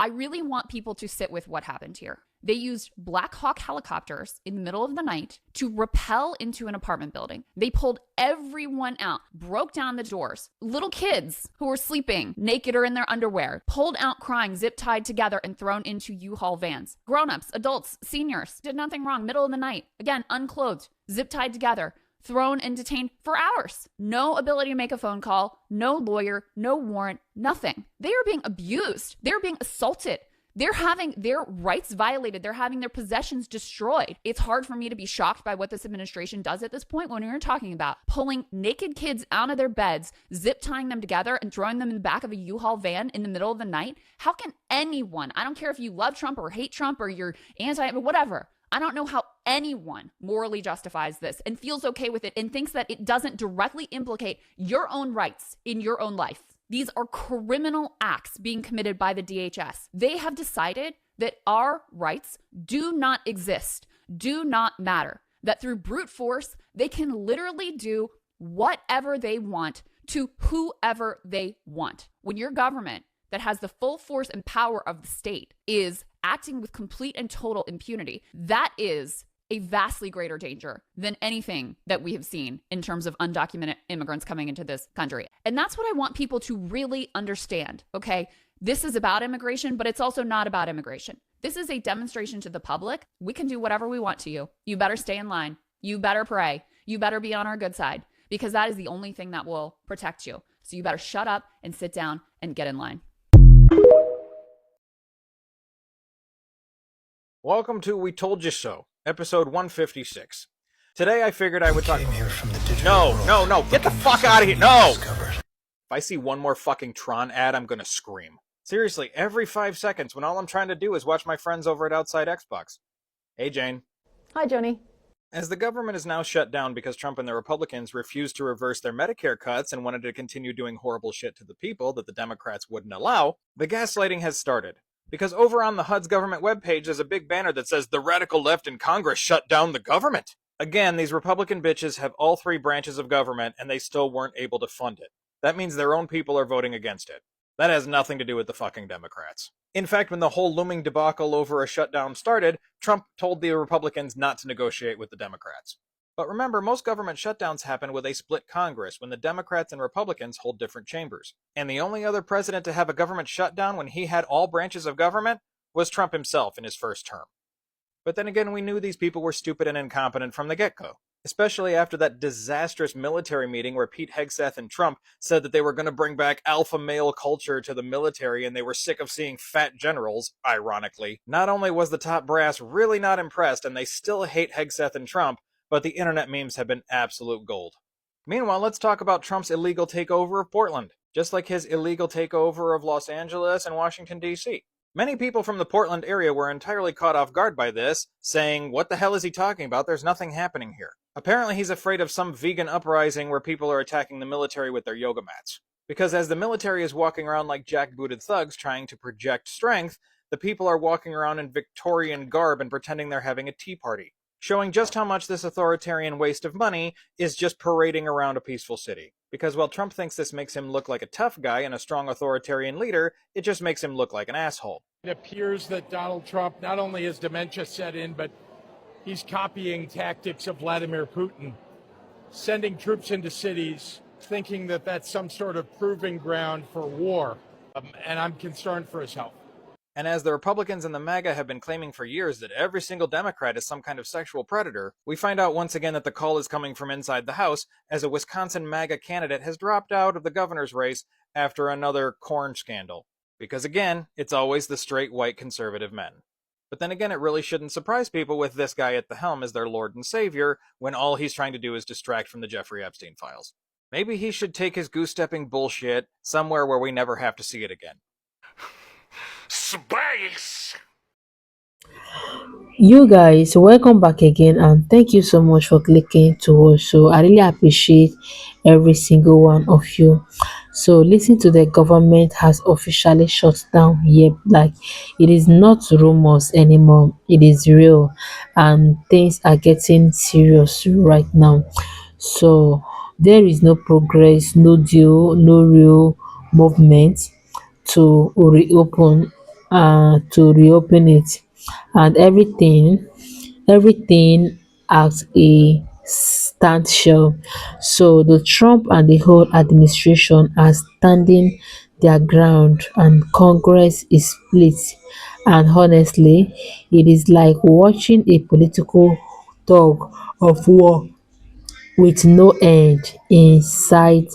I really want people to sit with what happened here. They used Black Hawk helicopters in the middle of the night to rappel into an apartment building. They pulled everyone out, broke down the doors. Little kids who were sleeping naked or in their underwear, pulled out crying, zip tied together and thrown into U-Haul vans. Grown-ups, adults, seniors, did nothing wrong, middle of the night. Again, unclothed, zip tied together, thrown and detained for hours. No ability to make a phone call, no lawyer, no warrant, nothing. They are being abused. They're being assaulted. They're having their rights violated. They're having their possessions destroyed. It's hard for me to be shocked by what this administration does at this point when you're talking about pulling naked kids out of their beds, zip tying them together and throwing them in the back of a U-Haul van in the middle of the night. How can anyone, I don't care if you love Trump or hate Trump or you're anti, whatever, I don't know how anyone morally justifies this and feels okay with it and thinks that it doesn't directly implicate your own rights in your own life. These are criminal acts being committed by the DHS. They have decided that our rights do not exist, do not matter, that through brute force, they can literally do whatever they want to whoever they want. When your government that has the full force and power of the state is acting with complete and total impunity, that is a vastly greater danger than anything that we have seen in terms of undocumented immigrants coming into this country. And that's what I want people to really understand, okay? This is about immigration, but it's also not about immigration. This is a demonstration to the public. We can do whatever we want to you. You better stay in line. You better pray. You better be on our good side because that is the only thing that will protect you. So you better shut up and sit down and get in line. Welcome to We Told You So, episode 156. Today I figured I would talk... No, get the fuck out of here, no! If I see one more fucking Tron ad, I'm gonna scream. Seriously, every 5 seconds when all I'm trying to do is watch my friends over at Outside Xbox. Hey, Jane. Hi, Joni. As the government is now shut down because Trump and the Republicans refused to reverse their Medicare cuts and wanted to continue doing horrible shit to the people that the Democrats wouldn't allow, the gaslighting has started. Because over on the HUD's government webpage, there's a big banner that says, "The radical left in Congress shut down the government." Again, these Republican bitches have all three branches of government, and they still weren't able to fund it. That means their own people are voting against it. That has nothing to do with the fucking Democrats. In fact, when the whole looming debacle over a shutdown started, Trump told the Republicans not to negotiate with the Democrats. But remember, most government shutdowns happen with a split Congress, when the Democrats and Republicans hold different chambers. And the only other president to have a government shutdown when he had all branches of government was Trump himself in his first term. But then again, we knew these people were stupid and incompetent from the get-go. Especially after that disastrous military meeting where Pete Hegseth and Trump said that they were going to bring back alpha male culture to the military and they were sick of seeing fat generals, ironically. Not only was the top brass really not impressed and they still hate Hegseth and Trump, but the internet memes have been absolute gold. Meanwhile, let's talk about Trump's illegal takeover of Portland, just like his illegal takeover of Los Angeles and Washington, D.C. Many people from the Portland area were entirely caught off guard by this, saying, "What the hell is he talking about? There's nothing happening here." Apparently he's afraid of some vegan uprising where people are attacking the military with their yoga mats. Because as the military is walking around like jackbooted thugs trying to project strength, the people are walking around in Victorian garb and pretending they're having a tea party, showing just how much this authoritarian waste of money is just parading around a peaceful city. Because while Trump thinks this makes him look like a tough guy and a strong authoritarian leader, it just makes him look like an asshole. It appears that Donald Trump, not only has dementia set in, but he's copying tactics of Vladimir Putin, sending troops into cities, thinking that that's some sort of proving ground for war. And I'm concerned for his health. And as the Republicans and the MAGA have been claiming for years that every single Democrat is some kind of sexual predator, we find out once again that the call is coming from inside the House, as a Wisconsin MAGA candidate has dropped out of the governor's race after another corn scandal. Because again, it's always the straight white conservative men. But then again, it really shouldn't surprise people with this guy at the helm as their lord and savior, when all he's trying to do is distract from the Jeffrey Epstein files. Maybe he should take his goose-stepping bullshit somewhere where we never have to see it again. Space! You guys, welcome back again and thank you so much for clicking to watch. So I really appreciate every single one of you. So listen to the government has officially shut down here. Like, it is not rumors anymore. It is real and things are getting serious right now. So there is no progress, no deal, no real movement to reopen to reopen it, and everything at a standstill. So the Trump and the whole administration are standing their ground, and Congress is split. And honestly, it is like watching a political tug of war with no end inside.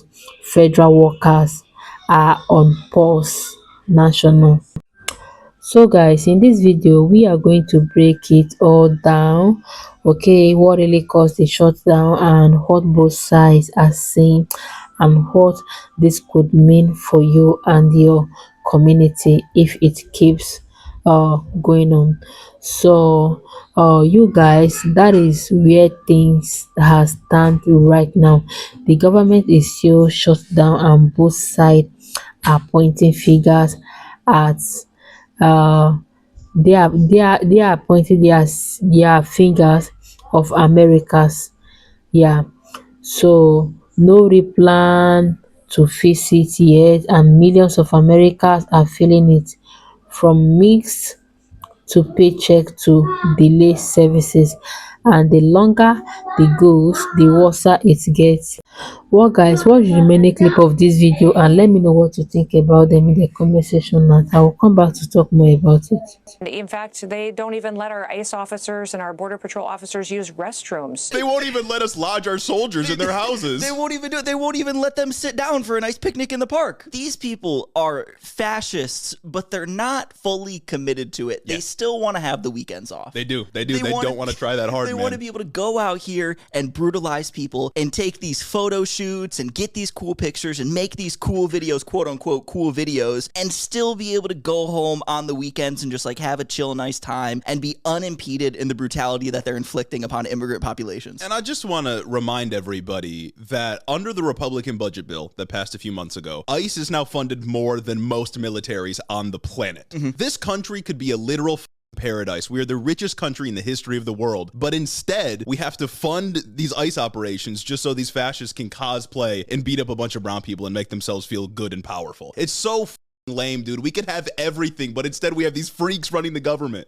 Federal workers are on pause national. So guys, in this video we are going to break it all down. Okay, what really caused the shutdown and what both sides are saying, and what this could mean for you and your community if it keeps going on. So you guys, that is where things have stand right now. The government is still shut down and both sides are pointing fingers at uh they are pointing their fingers of Americas. Yeah, so no real plan to fix it yet, and millions of Americans are feeling it, from mixed to paycheck to delay services, and the longer the goes the worse it gets. Well guys, watch the remaining clip of this video and let me know what you think about them in the comment section, and I will come back to talk more about it. In fact, they don't even let our ICE officers and our Border Patrol officers use restrooms. They won't even let us lodge our soldiers in their houses. They won't even do it. They won't even let them sit down for a nice picnic in the park. These people are fascists, but they're not fully committed to it. They still want to have the weekends off. They do. They don't want to try that hard, They man. want to be able to go out here and brutalize people and take these photo shoots and get these cool pictures and make these cool videos, quote unquote cool videos, and still be able to go home on the weekends and just like have a chill, nice time and be unimpeded in the brutality that they're inflicting upon immigrant populations. And I just want to remind everybody that under the Republican budget bill that passed a few months ago, ICE is now funded more than most militaries on the planet. This country could be a literal paradise. We are the richest country in the history of the world, but instead we have to fund these ICE operations just so these fascists can cosplay and beat up a bunch of brown people and make themselves feel good and powerful. It's so lame, dude. We could have everything, but instead we have these freaks running the government.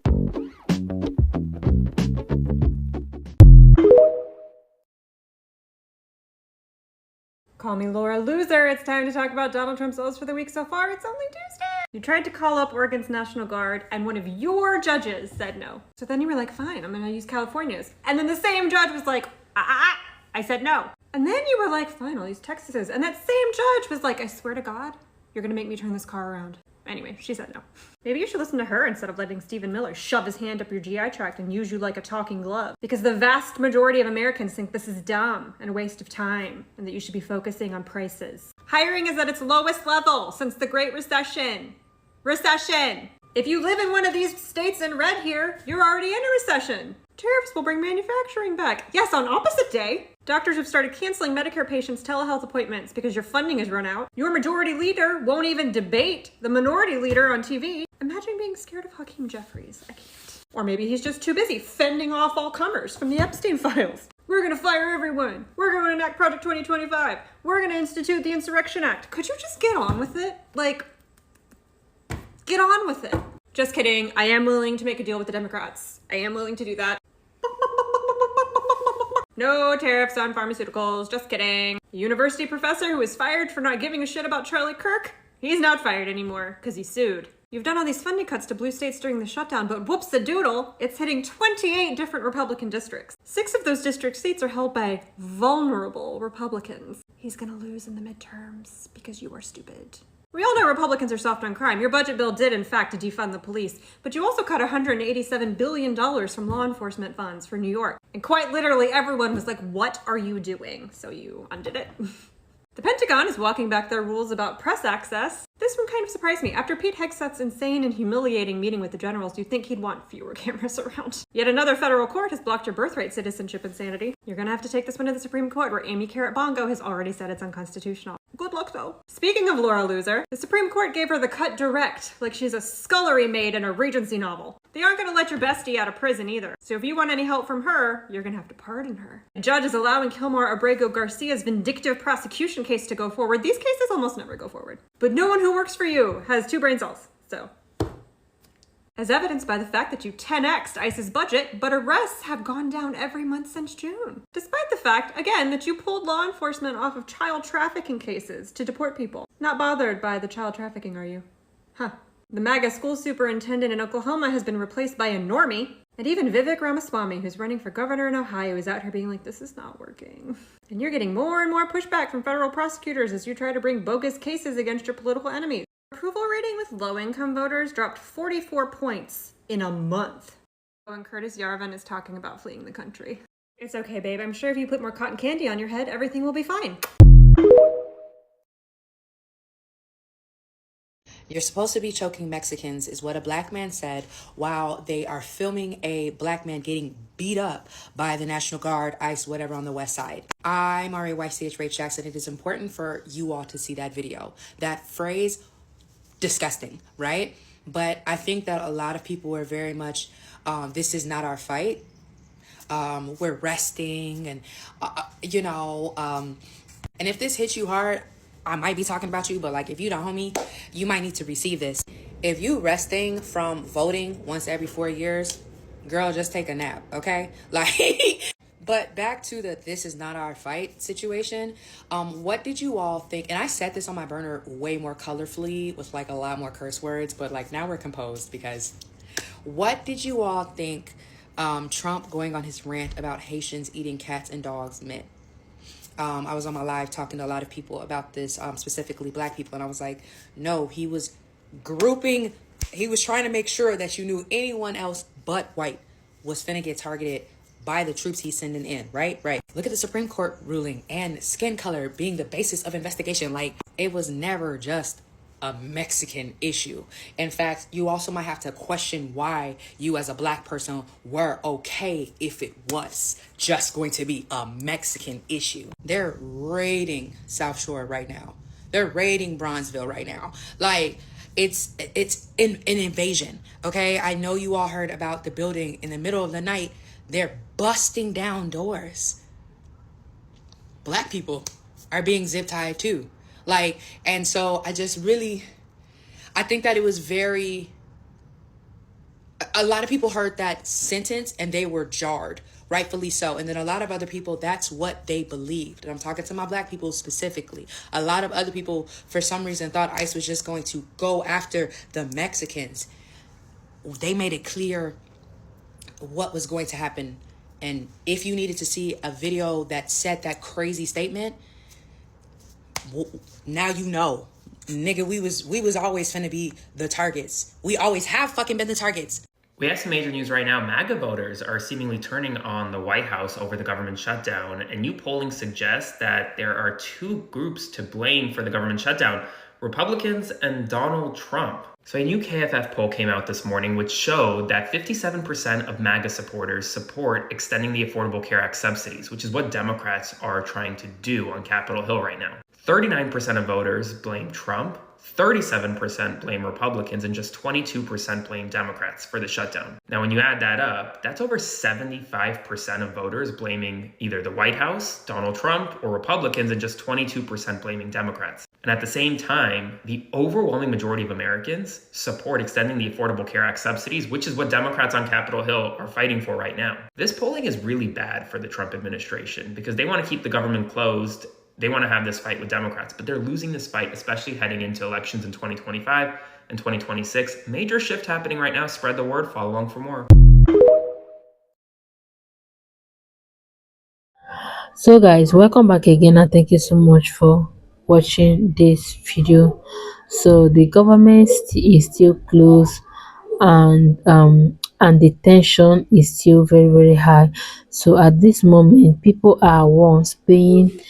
Call me Laura Loser. It's time to talk about Donald Trump's O's for the week so far. It's only Tuesday. You tried to call up Oregon's National Guard and one of your judges said no. So then you were like, fine, I'm gonna use California's. And then the same judge was like, I said no. And then you were like, fine, I'll use Texas's. And that same judge was like, I swear to God, you're gonna make me turn this car around. Anyway, she said no. Maybe you should listen to her instead of letting Stephen Miller shove his hand up your GI tract and use you like a talking glove. Because the vast majority of Americans think this is dumb and a waste of time, and that you should be focusing on prices. Hiring is at its lowest level since the Great Recession. Recession! If you live in one of these states in red here, you're already in a recession. Tariffs will bring manufacturing back. Yes, on opposite day. Doctors have started canceling Medicare patients' telehealth appointments because your funding has run out. Your majority leader won't even debate the minority leader on TV. Imagine being scared of Hakeem Jeffries. I can't. Or maybe he's just too busy fending off all comers from the Epstein files. We're gonna fire everyone. We're gonna enact Project 2025. We're gonna institute the Insurrection Act. Could you just get on with it? Like, get on with it. Just kidding. I am willing to make a deal with the Democrats. I am willing to do that. No tariffs on pharmaceuticals. Just kidding. A university professor who was fired for not giving a shit about Charlie Kirk, he's not fired anymore because he sued. You've done all these funding cuts to blue states during the shutdown, but whoops-a-doodle, it's hitting 28 different Republican districts. 6 of those district seats are held by vulnerable Republicans. He's gonna lose in the midterms because you are stupid. We all know Republicans are soft on crime. Your budget bill did, in fact, defund the police, but you also cut $187 billion from law enforcement funds for New York. And quite literally everyone was like, what are you doing? So you undid it. The Pentagon is walking back their rules about press access. This one kind of surprised me. After Pete Hegseth's insane and humiliating meeting with the generals, you'd think he'd want fewer cameras around. Yet another federal court has blocked your birthright citizenship insanity. You're gonna have to take this one to the Supreme Court, where Amy Carrot Bongo has already said it's unconstitutional. Good luck, though. Speaking of Laura Loser, the Supreme Court gave her the cut direct, like she's a scullery maid in a Regency novel. They aren't gonna let your bestie out of prison either. So if you want any help from her, you're gonna have to pardon her. The judge is allowing Kilmar Abrego Garcia's vindictive prosecution case to go forward. These cases almost never go forward. But no one who works for you has 2 brain cells, so as evidenced by the fact that you 10x'd ICE's budget, but arrests have gone down every month since June. Despite the fact, again, that you pulled law enforcement off of child trafficking cases to deport people. Not bothered by the child trafficking, are you? Huh. The MAGA school superintendent in Oklahoma has been replaced by a normie. And even Vivek Ramaswamy, who's running for governor in Ohio, is out here being like, this is not working. And you're getting more and more pushback from federal prosecutors as you try to bring bogus cases against your political enemies. Approval rating with low-income voters dropped 44 points in a month. And Curtis Yarvin is talking about fleeing the country. It's okay, babe. I'm sure if you put more cotton candy on your head, everything will be fine. You're supposed to be choking Mexicans is what a black man said while they are filming a black man getting beat up by the National Guard, ICE, whatever on the west side. I'm RAYCH Rach Jackson. It is important for you all to see that video. That phrase, disgusting, right? But I think that a lot of people were very much, this is not our fight. We're resting and, and if this hits you hard, I might be talking about you, but like if you the homie, you might need to receive this. If you resting from voting once every 4 years, girl, just take a nap, okay? But back to the this is not our fight situation. What did you all think? And I said this on my burner way more colorfully with like a lot more curse words, but like now we're composed because what did you all think Trump going on his rant about Haitians eating cats and dogs meant? I was on my live talking to a lot of people about this, specifically black people. And I was like, no, he was trying to make sure that you knew anyone else but white was finna get targeted by the troops he's sending in, right? Look at the Supreme Court ruling and skin color being the basis of investigation. Like, it was never just a Mexican issue. In fact, you also might have to question why you as a black person were okay if it was just going to be a Mexican issue. They're raiding South Shore right now. They're raiding Bronzeville right now. Like, it's an invasion, okay? I know you all heard about the building in the middle of the night. They're busting down doors. Black people are being zip-tied too. And so I think that it was a lot of people heard that sentence and they were jarred, rightfully so. And then a lot of other people, that's what they believed. And I'm talking to my black people specifically. A lot of other people, for some reason, thought ICE was just going to go after the Mexicans. They made it clear what was going to happen. And if you needed to see a video that said that crazy statement, now you know, nigga, we was always finna be the targets. We always have fucking been the targets. We have some major news right now. MAGA voters are seemingly turning on the White House over the government shutdown. And new polling suggests that there are two groups to blame for the government shutdown: Republicans and Donald Trump. So a new KFF poll came out this morning, which showed that 57% of MAGA supporters support extending the Affordable Care Act subsidies, which is what Democrats are trying to do on Capitol Hill right now. 39% of voters blame Trump, 37% blame Republicans, and just 22% blame Democrats for the shutdown. Now, when you add that up, that's over 75% of voters blaming either the White House, Donald Trump, or Republicans, and just 22% blaming Democrats. And at the same time, the overwhelming majority of Americans support extending the Affordable Care Act subsidies, which is what Democrats on Capitol Hill are fighting for right now. This polling is really bad for the Trump administration because they want to keep the government closed. They want to have this fight with Democrats, but they're losing this fight, especially heading into elections in 2025 and 2026. Major shift happening right now. Spread the word. Follow along for more. So guys, welcome back again, and thank you so much for watching this video. So the government is still closed, and the tension is still very, very high. So at this moment, people are once paying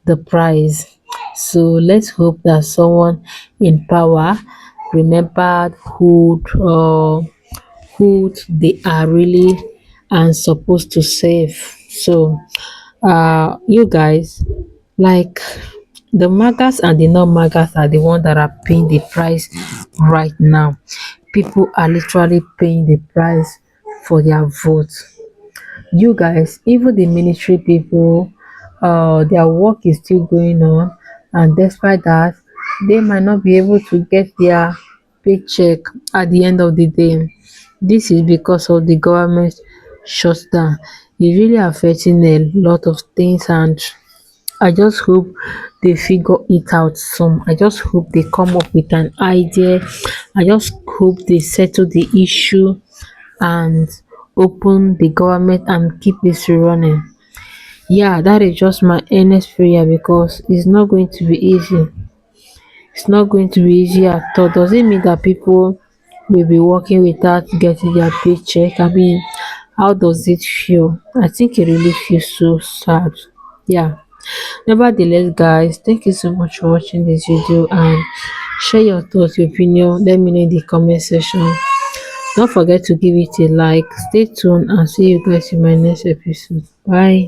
the price. So let's hope that someone in power remembered who they are really and supposed to save. So you guys, like, the MAGAs and the non-MAGAs are the ones that are paying the price right now. People are literally paying the price for their votes. You guys, even the military people, their work is still going on, and despite that, they might not be able to get their paycheck at the end of the day. This is because of the government shutdown. It's really affecting a lot of things, and I just hope they figure it out some. I just hope they come up with an idea. I just hope they settle the issue and open the government and keep this running. Yeah, that is just my earnest prayer, because it's not going to be easy. It's not going to be easy at all. Does it mean that people will be working without getting their paycheck? I mean, how does it feel? I think it really feels so sad. Yeah. Nevertheless, guys, thank you so much for watching this video, and share your thoughts, your opinion. Let me know in the comment section. Don't forget to give it a like. Stay tuned and see you guys in my next episode. Bye.